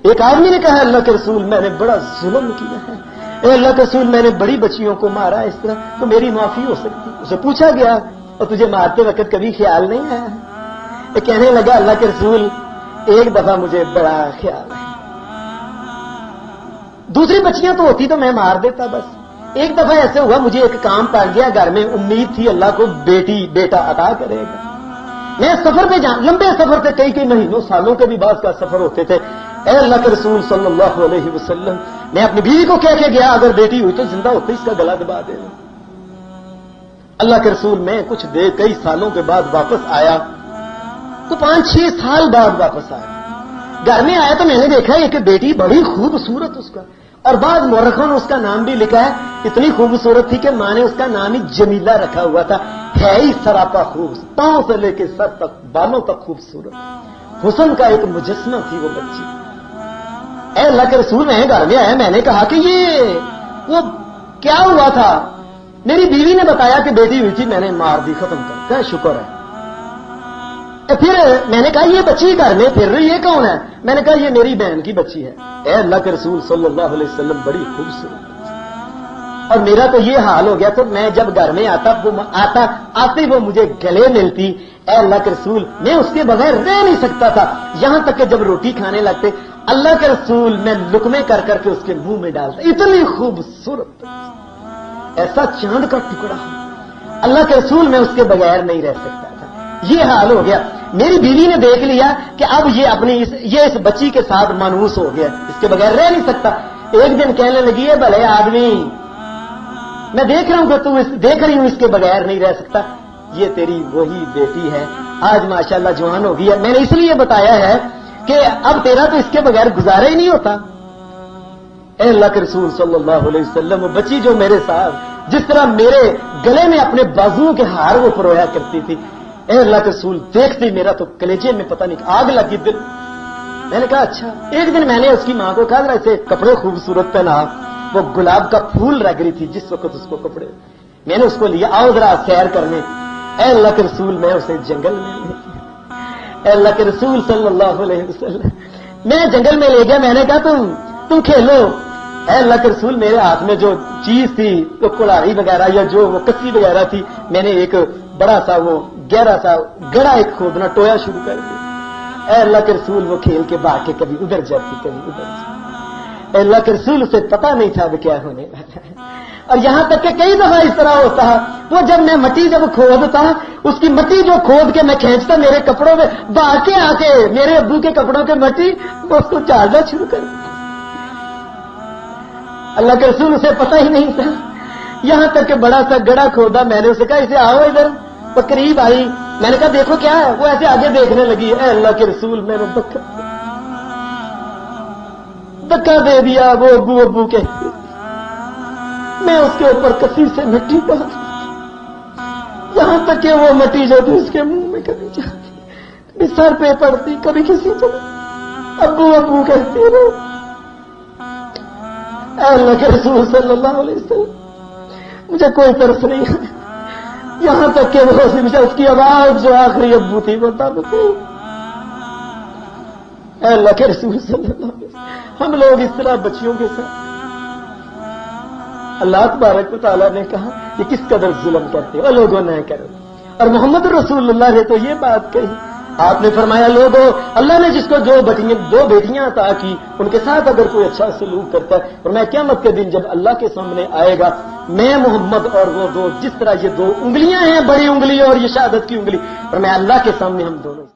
ایک آدمی نے کہا االلہ کے رسول میں نے بڑا ظلم کیا ہے، اے اللہ کے رسول میں نے بڑی بچیوں کو مارا اس طرح، تو میری معافی ہو سکتی؟ اسے پوچھا گیا اور تجھے مارتے وقت کبھی خیال نہیں آیا؟ یہ کہنے لگا اللہ کے رسول ایک دفعہ مجھے بڑا خیال ہے، دوسری بچیاں تو ہوتی تو میں مار دیتا، بس ایک دفعہ ایسے ہوا مجھے ایک کام پڑ گیا گھر میں، امید تھی اللہ کو بیٹا عطا کرے گا، میں سفر پہ لمبے سفر تھے، کئی مہینوں سالوں کے بھی بعض کا سفر ہوتے تھے، اے اللہ کے رسول صلی اللہ علیہ وسلم میں اپنی بیوی کو کہہ کے گیا اگر بیٹی ہوئی تو زندہ ہوتے اس کا گلا دبا دینا۔ اللہ کے رسول میں کچھ کئی سالوں کے بعد واپس آیا، تو 5-6 سال بعد واپس آیا، گھر میں آیا تو میں نے دیکھا یہ کہ بیٹی بڑی خوبصورت اس کا، اور بعد مورخوں نے اس کا نام بھی لکھا ہے، اتنی خوبصورت تھی کہ ماں نے اس کا نام ہی جمیلہ رکھا ہوا تھا، ہے ہی سراپا خوبصورت، پاؤں سے لے کے سر تک بالوں تک خوبصورت، حسن کا ایک مجسمہ تھی وہ بچی۔ اے اللہ کے رسول میں گھر میں آیا، میں نے کہا کہ یہ وہ کیا ہوا تھا؟ میری بیوی نے بتایا کہ بیٹی ہوئی تھی، میں نے مار دی، ختم کر دیا، شکر ہے۔ پھر میں نے کہا یہ بچی گھر میں پھر رہی ہے کون ہے؟ میں نے کہا یہ میری بہن کی بچی ہے۔ اے اللہ کے رسول صلی اللہ علیہ وسلم بڑی خوبصورت بچی، اور میرا تو یہ حال ہو گیا تو میں جب گھر میں آتے وہ مجھے گلے ملتی، اے اللہ کے رسول میں اس کے بغیر رہ نہیں سکتا تھا، یہاں تک کہ جب روٹی کھانے لگتے اللہ کے رسول میں لقمے کر کے اس کے منہ میں ڈالتا، اتنی خوبصورت ایسا چاند کا ٹکڑا، اللہ کے رسول میں اس کے بغیر نہیں رہ سکتا تھا، یہ حال ہو گیا۔ میری بیوی نے دیکھ لیا کہ اب یہ اس بچی کے ساتھ مانوس ہو گیا، اس کے بغیر رہ نہیں سکتا۔ ایک دن کہنے لگی ہے بھلے آدمی میں دیکھ رہا ہوں کہ دیکھ رہی ہوں اس کے بغیر نہیں رہ سکتا، یہ تیری وہی بیٹی ہے، آج ماشاءاللہ جوان ہو گئی ہے، میں نے اس لیے بتایا ہے کہ اب تیرا تو اس کے بغیر گزارا ہی نہیں ہوتا۔ اے اللہ کے رسول صلی اللہ علیہ وسلم وہ بچی جو میرے ساتھ جس طرح میرے گلے میں اپنے بازوؤں کے ہار وہ پرویا کرتی تھی، اے اللہ کے رسول دیکھتے میرا تو کلیجے میں پتہ نہیں آگ لگی دل۔ میں نے کہا اچھا۔ ایک دن میں نے اس کی ماں کو کہا ذرا اسے کپڑے خوبصورت پہنا، وہ گلاب کا پھول رگ رہی تھی جس وقت اس کو کپڑے، میں نے اس کو لیا آؤ ذرا سیر کرنے، اے اللہ کے رسول میں اسے جنگل میں لے گیا، اے اللہ کے رسول صلی اللہ علیہ وسلم میں جنگل میں لے گیا، میں نے کہا تم کھیلو، اے اللہ کے رسول میرے ہاتھ میں جو چیز تھی وہ کلاڑی وغیرہ یا جو وہ کسی وغیرہ تھی، میں نے ایک بڑا سا وہ گہرا سا گڑا ایک کھودنا ٹویا شروع کر دیا، اے اللہ کے رسول وہ کھیل کے بھاگ کے کبھی ادھر جاتی کبھی ادھر جاتی، اے اللہ کے رسول اسے پتا نہیں تھا وہ کیا ہونے والا ہے، اور یہاں تک کہ کئی دفعہ اس طرح ہوتا ہے وہ جب میں مٹی جب کھودتا اس کی مٹی جو کھود کے میں کھینچتا میرے کپڑوں میں بھاگ کے آ کے میرے ابو کے کپڑوں کے مٹی وہ اس کو جھاڑنا شروع کر دیا، اللہ کے رسول اسے پتہ ہی نہیں تھا، یہاں تک کہ بڑا سا گڑا کھودا، میں نے اسے کہا اسے آؤ ادھر، وہ قریب آئی، میں نے کہا دیکھو کیا ہے، وہ ایسے آگے دیکھنے لگی، اے اللہ کے رسول میں نے دکا دے دیا، وہ ابو کے، میں اس کے اوپر کسی سے مٹی ڈال، یہاں تک کہ وہ مٹی جو تھی اس کے منہ میں کبھی جاتی کبھی سر پہ پڑتی کبھی کسی جگہ، ابو کہتی رہو، اے اللہ کے رسول صلی اللہ علیہ وسلم مجھے کوئی ترس نہیں ہے، یہاں تک کہ وہ اس کی آواز جو آخری ابو تھی وہ تب تھی، اے اللہ کے رسول صلی اللہ علیہ وسلم ہم لوگ اس طرح بچیوں کے ساتھ، اللہ تبارک و تعالیٰ نے کہا کہ کس قدر ظلم کرتے ہو لوگوں نہ کرو، اور محمد رسول اللہ نے تو یہ بات کہی، آپ نے فرمایا لوگوں اللہ نے جس کو دو بیٹیاں عطا کی ان کے ساتھ اگر کوئی اچھا سلوک کرتا ہے، اور میں قیامت کے دن جب اللہ کے سامنے آئے گا میں محمد اور وہ دو جس طرح یہ 2 انگلیاں ہیں بڑی انگلی اور یہ شہادت کی انگلی، اور میں اللہ کے سامنے ہم دونوں